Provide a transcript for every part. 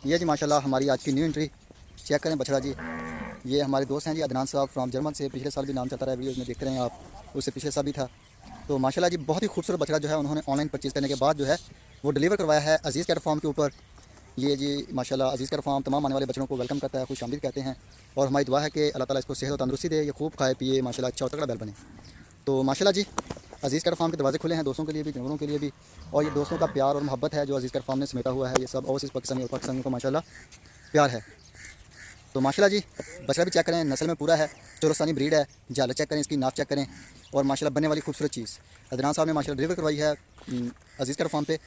ये जी माशाल्लाह हमारी आज की न्यू एंट्री चेक करें बछड़ा जी। ये हमारे दोस्त हैं जी अदनान साहब फ्रॉम जर्मन से। पिछले साल भी नाम चलता रहा वीडियोज़ में देखते रहे आप, उससे पिछले साल भी था। तो माशाल्लाह जी बहुत ही खूबसूरत बछड़ा जो है उन्होंने ऑनलाइन परचेज़ करने के बाद जो है वो डिलीवर करवाया है अजीज़ कैट फार्म के ऊपर। ये जी माशाल्लाह अजीज़ कैट फार्म तमाम आने वाले बच्चों को वेलकम करता है, खुश आमदीद कहते हैं। और हमारी दुआ है कि अल्लाह ताला इसको सेहत और तंदुरुस्ती दे, ये खूब खाए पिए माशाल्लाह अच्छा और तगड़ा बैल बने। तो माशाल्लाह जी अजीज़ कैट फार्म के दरवाजे खुले हैं दोस्तों के लिए भी, जानवरों के लिए भी। और ये दोस्तों का प्यार और मोहब्बत है जो अजीज़ कैट फार्म ने समेटा हुआ है। ये सब ओवरसीज़ पाकिस्तानी और पाकिस्तानियों को माशाल्लाह प्यार है। तो माशाल्लाह जी बछड़ा भी चेक करें, नस्ल में पूरा है, चोरस्तानी ब्रीड है। झालर चेक करें, इसकी नाप चेक करें। और माशाल्लाह बनने वाली खूबसूरत चीज़ अदनान साहब ने माशाल्लाह डिलीवर करवाई है अजीज़ कैट फार्म पे।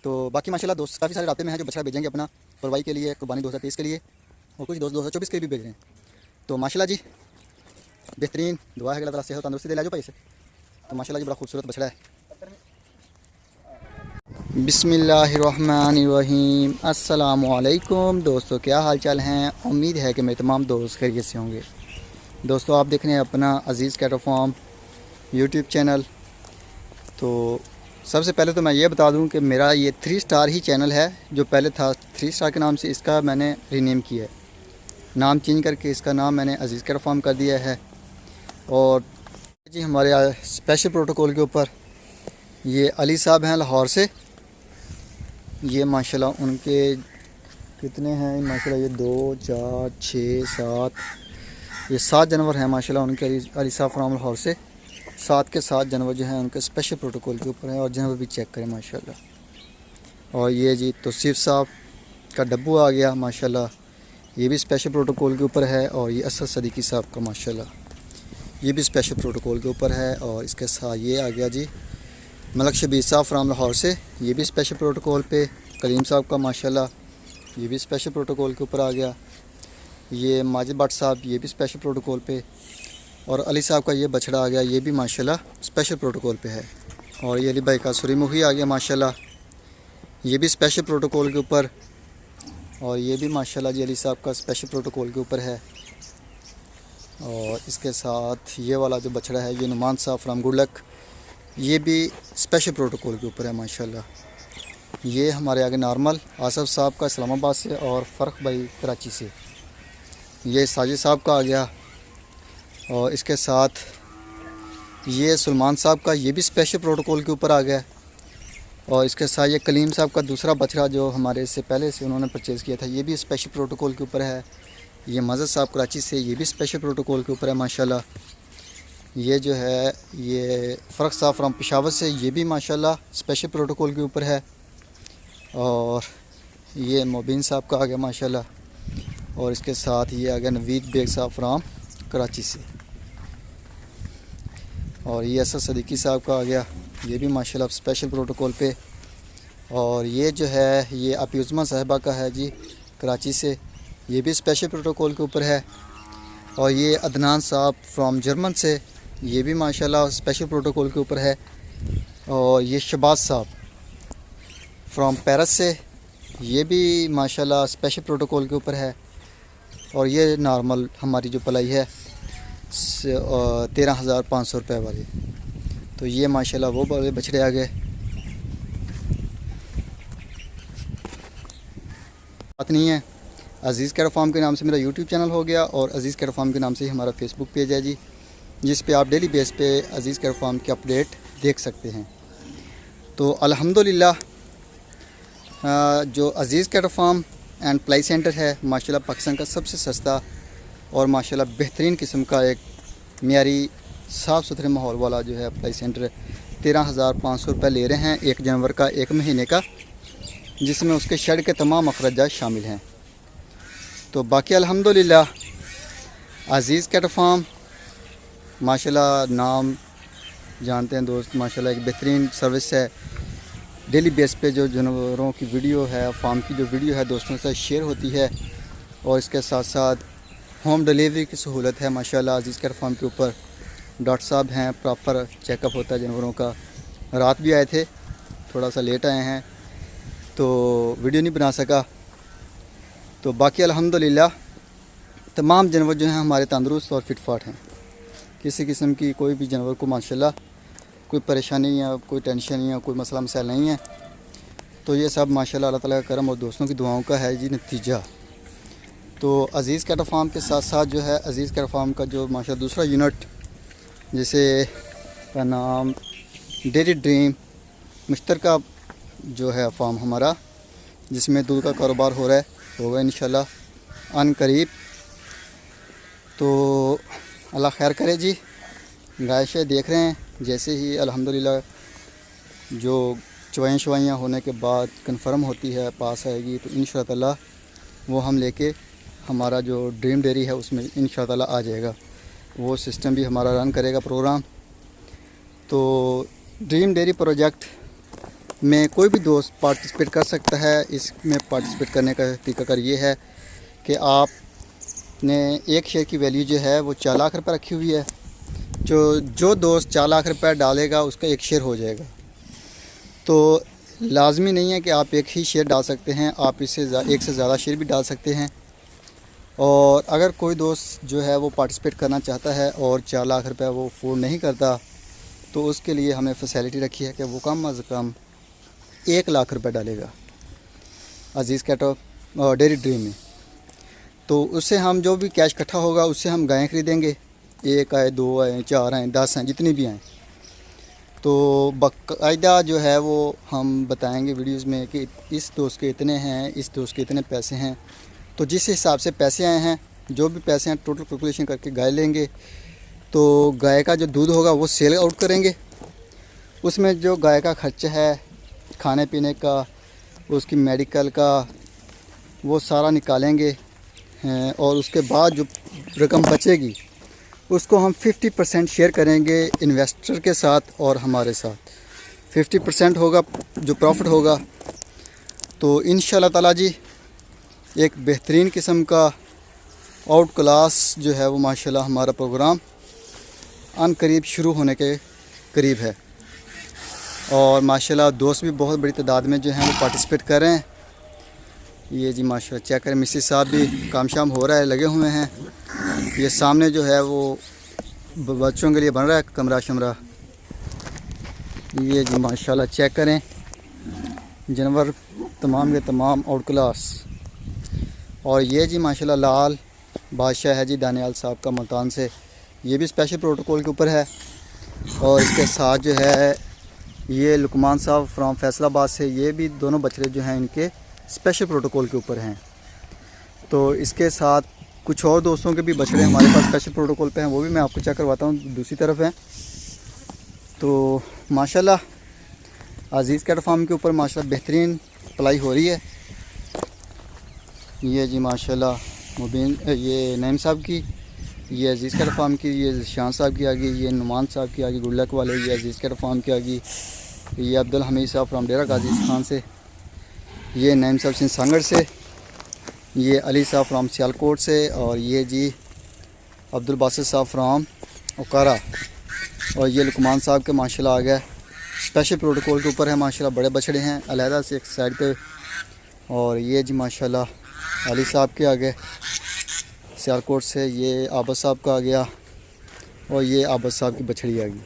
तो बाकी माशाल्लाह दोस्त काफ़ी सारे रास्ते में हैं जो बछड़ा भेजेंगे अपना परवाई के लिए, कुर्बानी 2023 के लिए, और कुछ दोस्त 2024 के लिए भी भेज रहे हैं। तो माशाल्लाह जी बेहतरीन दुआ है कि अल्लाह ताला सेहत तंदुरुस्ती दे। ले जाओ भाई से। तो माशाल्लाह जी बड़ा खूबसूरत बछड़ा है। बिस्मिल्लाहिर्रहमानिर्रहीम। अस्सलामुअलैकुम दोस्तों, क्या हाल चाल हैं? उम्मीद है कि मेरे तमाम दोस्त खैरियत से होंगे। दोस्तों आप देख रहे हैं अपना अजीज़ कैट फार्म यूट्यूब चैनल। तो सबसे पहले तो मैं ये बता दूं कि मेरा ये 3 स्टार ही चैनल है। जो पहले था 3 स्टार के नाम से, इसका मैंने रीनेम किया है, नाम चेंज करके इसका नाम मैंने अजीज़ कैट फार्म कर दिया है। और जी हमारे स्पेशल प्रोटोकॉल के ऊपर ये अली साहब हैं लाहौर से। ये माशाल्लाह उनके कितने हैं माशाल्लाह, ये 2 4 6 7, ये 7 जानवर हैं माशाल्लाह उनके अली साहब फ्राम लाहौर से। 7 के 7 जानवर जो हैं उनके स्पेशल प्रोटोकॉल के ऊपर हैं। और जानवर भी चेक करें माशाल्लाह। और ये जी तौसीफ साहब का डब्बू आ गया माशाल्लाह, ये भी स्पेशल प्रोटोकॉल के ऊपर है। और ये असद सदीकी साहब का माशाल्लाह ये भी स्पेशल प्रोटोकॉल के ऊपर है। और इसके साथ ये आ गया जी मलक शबीर साहब फ्राम लाहौर से, ये भी स्पेशल प्रोटोकॉल पे। कलीम साहब का माशाल्लाह ये भी स्पेशल प्रोटोकॉल के ऊपर आ गया। ये माजिद भट्ट साहब ये भी स्पेशल प्रोटोकॉल पे। और अली साहब का ये बछड़ा आ गया, ये भी माशाल्लाह स्पेशल प्रोटोकॉल पे है। और ये अली भाई का सूरजमुखी आ गया माशाल्लाह, ये भी स्पेशल प्रोटोकॉल के ऊपर। और ये भी माशाल्लाह जी अली साहब का स्पेशल प्रोटोकॉल के ऊपर है। और इसके साथ ये वाला जो बछड़ा है ये नुमान साहब फ्राम गुडलक, ये भी स्पेशल प्रोटोकॉल के ऊपर है माशाल्लाह। ये हमारे आगे नॉर्मल आसफ साहब का इस्लामाबाद से, और फ़र्क भाई कराची से। ये साजिद साहब का आ गया। और इसके साथ ये सलमान साहब का, ये भी स्पेशल प्रोटोकॉल के ऊपर आ गया। और इसके साथ ये कलीम साहब का दूसरा बछड़ा जो हमारे से पहले से उन्होंने परचेज़ किया था, ये भी स्पेशल प्रोटोकॉल के ऊपर है। ये मज़द साहब कराची से, ये भी स्पेशल प्रोटोकॉल के ऊपर है माशाल्लाह। ये जो है ये फ़र्क साहब फ्राम पेशावर से, ये भी माशाल्लाह स्पेशल प्रोटोकॉल के ऊपर है। और ये मोबिन साहब का आ गया माशाल्लाह। और इसके साथ ये आ गया नवीद बेग साहब फ्राम कराची से। और ये असद सदीकी साहब का आ गया, ये भी माशाल्लाह स्पेशल प्रोटोकॉल पे। और ये जो है ये अप्यूज़मा साहिबा का है जी कराची से, ये भी स्पेशल प्रोटोकॉल के ऊपर है। और ये अदनान साहब फ्राम जर्मन से, ये भी माशाल्लाह स्पेशल प्रोटोकॉल के ऊपर है। और ये शबाज साहब फ्राम पेरिस से, ये भी माशाल्लाह स्पेशल प्रोटोकॉल के ऊपर है। और ये नॉर्मल हमारी जो पलाई है 13,500 रुपये वाली। तो ये माशाल्लाह वो बड़े बछड़े आ गए। बात नहीं है, अजीज़ कैट फार्म के नाम से मेरा यूट्यूब चैनल हो गया, और अजीज़ कैट फार्म के नाम से ही हमारा फेसबुक पेज है जी, जिस पे आप डेली बेस पे अजीज़ कैट फार्म के अपडेट देख सकते हैं। तो अल्हम्दुलिल्लाह जो Aziz cat farm and play centre है माशाल्लाह पाकिस्तान का सबसे सस्ता और माशाल्लाह बेहतरीन किस्म का एक मियारी साफ़ सुथरे माहौल वाला जो है प्लाई सेंटर 13,500 रुपये ले रहे हैं एक जानवर का, एक महीने का, जिसमें उसके शेड के तमाम अखराजात शामिल हैं। तो बाकी अल्हम्दुलिल्लाह अजीज़ कैट फार्म माशाल्लाह नाम जानते हैं दोस्त, माशाल्लाह एक बेहतरीन सर्विस है। डेली बेस पे जो जानवरों की वीडियो है, फार्म की जो वीडियो है दोस्तों से शेयर होती है। और इसके साथ साथ होम डिलीवरी की सहूलत है माशाल्लाह अजीज़ कैट फार्म के ऊपर। डॉक्टर साहब हैं, प्रॉपर चेकअप होता है जानवरों का। रात भी आए थे, थोड़ा सा लेट आए हैं तो वीडियो नहीं बना सका। तो बाकी अल्हम्दुलिल्लाह तमाम जानवर जो हैं हमारे तंदुरुस्त और फिटफाट हैं। किसी किस्म की कोई भी जानवर को माशाल्लाह कोई परेशानी या कोई टेंशन या कोई मसला मसाइल नहीं है। तो ये सब माशाल्लाह अल्लाह ताला का करम और दोस्तों की दुआओं का है जी नतीजा। तो अज़ीज़ कैटल फार्म के साथ साथ जो है अज़ीज़ कैटल फार्म का जो माशाल्लाह दूसरा यूनिट जिसे का नाम डेयरी ड्रीम मुश्तरका जो है फार्म हमारा, जिसमें दूध का कारोबार हो रहा है, होगा इंशाल्लाह अन करीब। तो अल्लाह खैर करे जी। गाय शाय देख रहे हैं, जैसे ही अल्हम्दुलिल्लाह जो चवाइयाँ होने के बाद कंफर्म होती है पास आएगी तो इंशाअल्लाह वो हम लेके हमारा जो ड्रीम डेयरी है उसमें इंशाअल्लाह आ जाएगा। वो सिस्टम भी हमारा रन करेगा प्रोग्राम। तो ड्रीम डेयरी प्रोजेक्ट में कोई भी दोस्त पार्टिसिपेट कर सकता है। इसमें पार्टिसिपेट करने का तरीकाकार ये है कि आपने एक शेयर की वैल्यू जो है वो 4 लाख रुपये रखी हुई है। जो दोस्त 4 लाख रुपये डालेगा उसका एक शेयर हो जाएगा। तो लाजमी नहीं है कि आप एक ही शेयर डाल सकते हैं, आप इससे एक से ज़्यादा शेयर भी डाल सकते हैं। और अगर कोई दोस्त जो है वो पार्टिसिपेट करना चाहता है और 4 लाख रुपये वो अफोर्ड नहीं करता तो उसके लिए हमने फैसिलिटी रखी है कि वो कम अज़ कम 1 लाख रुपये डालेगा अज़ीज़ कैटल डेयरी ड्रीम में। तो उससे हम जो भी कैश इकट्ठा होगा उससे हम गायें खरीदेंगे। 1 आए, 2 आए, 4 आए, 10 आए, जितनी भी आएँ। तो बाकायदा जो है वो हम बताएंगे वीडियोस में कि इस दोस्त के इतने हैं, इस दोस्त के इतने पैसे हैं। तो जिस हिसाब से पैसे आए हैं, जो भी पैसे हैं टोटल कैलकुलेशन करके गाय लेंगे। तो गाय का जो दूध होगा वो सेल आउट करेंगे। उसमें जो गाय का खर्चा है खाने पीने का, उसकी मेडिकल का, वो सारा निकालेंगे। और उसके बाद जो रकम बचेगी उसको हम 50% शेयर करेंगे इन्वेस्टर के साथ और हमारे साथ। 50% होगा जो प्रॉफिट होगा। तो इंशाल्लाह ताला जी एक बेहतरीन किस्म का आउट क्लास जो है वो माशाल्लाह हमारा प्रोग्राम अन करीब शुरू होने के करीब है। और माशाल्लाह दोस्त भी बहुत बड़ी तादाद में जो हैं वो पार्टिसिपेट कर रहे हैं। ये जी माशाल्लाह चेक करें, मिसिस साहब भी काम शाम हो रहा है, लगे हुए हैं। ये सामने जो है वो बच्चों के लिए बन रहा है कमरा शमरा। ये जी माशाल्लाह चेक करें, जानवर तमाम के तमाम आउट क्लास। और ये जी माशाल्लाह लाल बादशाह है जी दानियाल साहब का मुल्तान से, ये भी स्पेशल प्रोटोकॉल के ऊपर है। और इसके साथ जो है ये लुकमान साहब फ्रॉम फैसलाबाद से, ये भी दोनों बछड़े जो हैं इनके स्पेशल प्रोटोकॉल के ऊपर हैं। तो इसके साथ कुछ और दोस्तों के भी बछड़े हमारे पास स्पेशल प्रोटोकॉल पे हैं, वो भी मैं आपको चेक करवाता हूँ, दूसरी तरफ है। तो माशाल्लाह अज़ीज़ कैटल फार्म के ऊपर माशाल्लाह बेहतरीन पलाई हो रही है। ये जी माशाल्लाह मुबीन, ये नईम साहब की, ये अज़ीज़ कैटल फार्म की, ये शान साहब की आ गई, ये नुमान साहब की आ गई गुल्लक वाले, ये अज़ीज़ कैटल फार्म की आ गई, ये अब्दुल हमीद साहब फ्राम डेरा गाजी खान से, ये नईम साहब सिंह सांगड़ से, ये अली साहब फ्राम सियालकोट से, और ये जी अब्दुल बासित साहब फ्राम उकारा। और ये लुकमान साहब के माशाल्लाह आ गए स्पेशल प्रोटोकॉल के ऊपर है। माशाल्लाह बड़े बछड़े हैं अलहदा से एक साइड पे। और ये जी माशाल्लाह अली साहब के आ गए सियालकोट से, ये आबद साहब का आ गया, और ये आबद साहब की बछड़ी आ गई।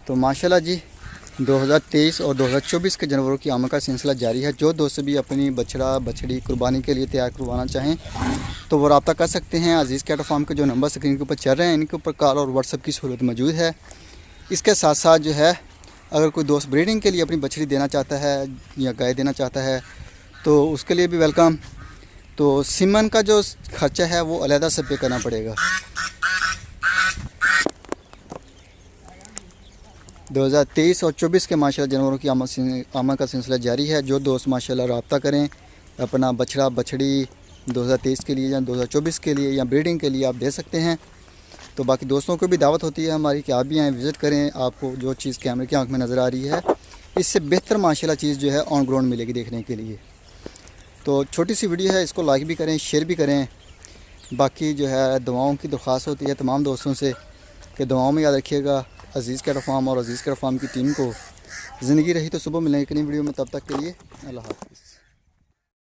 तो माशाल्लाह जी 2023 और 2024 के जानवरों की आमद का सिलसिला जारी है। जो दोस्त भी अपनी बछड़ा बछड़ी कुर्बानी के लिए तैयार करवाना चाहें तो वो रब्ता कर सकते हैं। अज़ीज़ कैटल फार्म के जो नंबर स्क्रीन के ऊपर चल रहे हैं इनके ऊपर कॉल और व्हाट्सएप की सहूलत मौजूद है। इसके साथ साथ जो है अगर कोई दोस्त ब्रीडिंग के लिए अपनी बछड़ी देना चाहता है या गाय देना चाहता है तो उसके लिए भी वेलकम। तो सीमन का जो खर्चा है वो अलहदा से पे करना पड़ेगा। 2023 और 24 के माशाल्लाह जानवरों की आमद का सिलसिला जारी है। जो दोस्त माशाल्लाह रब्ता करें अपना बछड़ा बछड़ी 2023 के लिए या 2024 के लिए या ब्रीडिंग के लिए आप दे सकते हैं। तो बाकी दोस्तों को भी दावत होती है हमारी कि आप भी आएँ, विज़िट करें। आपको जो चीज़ कैमरे की आंख में नज़र आ रही है इससे बेहतर माशाल्लाह चीज़ जो है ऑन ग्राउंड मिलेगी देखने के लिए। तो छोटी सी वीडियो है, इसको लाइक भी करें, शेयर भी करें। बाकी जो है दुआओं की दरख्वास्त होती है तमाम दोस्तों से कि दुआओं में याद रखिएगा अज़ीज़ कैटल फार्म और अज़ीज़ कैटल फार्म की टीम को। ज़िंदगी रही तो सुबह मिलेंगे एक नई वीडियो में, तब तक के लिए अल्लाह हाफ़िज़।